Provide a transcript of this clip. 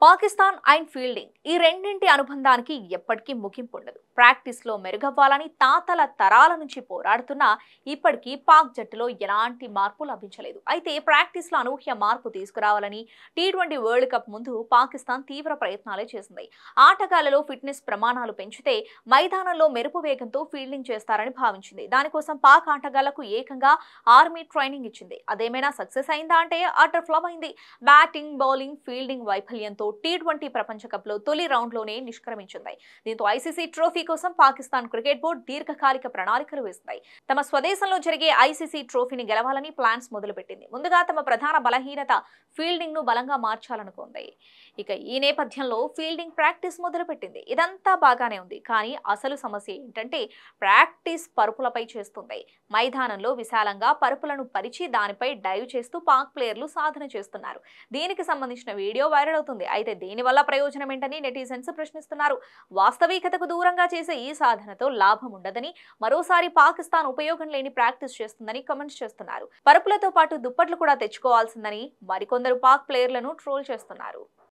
Pakistan and fielding ఈ రెండింటి అనుబంధానికి ఎప్పటికీ ముగింపు ఉండదు. ప్రాక్టీస్ లో మెరుగవ్వాలని తాతల తరాల నుంచి పోరాడుతున్నా ఇప్పటికీ పాక్ జట్టులో ఎలాంటి మార్పు లభించలేదు. అయితే ప్రాక్టీస్ లో అనూహ్య మార్పు తీసుకురావాలని టీ20 వరల్డ్ కప్ ముందు పాకిస్తాన్ తీవ్ర ప్రయత్నాలే చేసింది. ఆటగాళ్లలో ఫిట్నెస్ ప్రమాణాలు పెంచితే మైదానంలో మెరుపు వేగంతో ఫీల్డింగ్ చేస్తారని భావించింది. దానికోసం పాక్ ఆటగాళ్లకు ఏకంగా ఆర్మీ ట్రైనింగ్ ఇచ్చింది. అదేమైనా సక్సెస్ అయిందా అంటే అటర్ ఫ్లాప్ అయింది. బ్యాటింగ్, బౌలింగ్, ఫీల్డింగ్ వైఫల్యంతో టీ20 ప్రపంచ కప్ లో తొలి రౌండ్ లోనే నిష్క్రమించింది. దీంతో ఐసీసీ ట్రోఫీ కోసం పాకిస్తాన్ క్రికెట్ బోర్డు దీర్ఘకాలిక ప్రణాళికలు వేసింది. తమ స్వదేశంలో జరిగే ఐసీసీ ట్రోఫీని గెలవాలని ప్లాన్స్ మొదలుపెట్టింది. ముందుగా తమ ప్రధాన బలహీనత ఫీల్డింగ్ ను బలంగా మార్చాలనుకుంది. ఇక ఈ నేపథ్యంలో ఫీల్డింగ్ ప్రాక్టీస్ మొదలుపెట్టింది. ఇదంతా బాగానే ఉంది, కానీ అసలు సమస్య ఏంటంటే ప్రాక్టీస్ పరుపులపై చేస్తుంది. మైదానంలో విశాలంగా పరుపులను పరిచి దానిపై డైవ్ చేస్తూ పాక్ ప్లేయర్లు సాధన చేస్తున్నారు. దీనికి సంబంధించిన వీడియో వైరల్ అవుతుంది. అయితే దీనివల్ల ప్రయోజనం ఏంటని నెటిజన్స్ ప్రశ్నిస్తున్నారు. వాస్తవికతకు దూరంగా చేసే ఈ సాధనతో లాభం ఉండదని, మరోసారి పాకిస్తాన్ ఉపయోగం లేని ప్రాక్టీస్ చేస్తుందని కామెంట్స్ చేస్తున్నారు. పరుపులతో పాటు దుప్పట్లు కూడా తెచ్చుకోవాల్సిందని మరికొందరు పాక్ ప్లేయర్లను ట్రోల్ చేస్తున్నారు.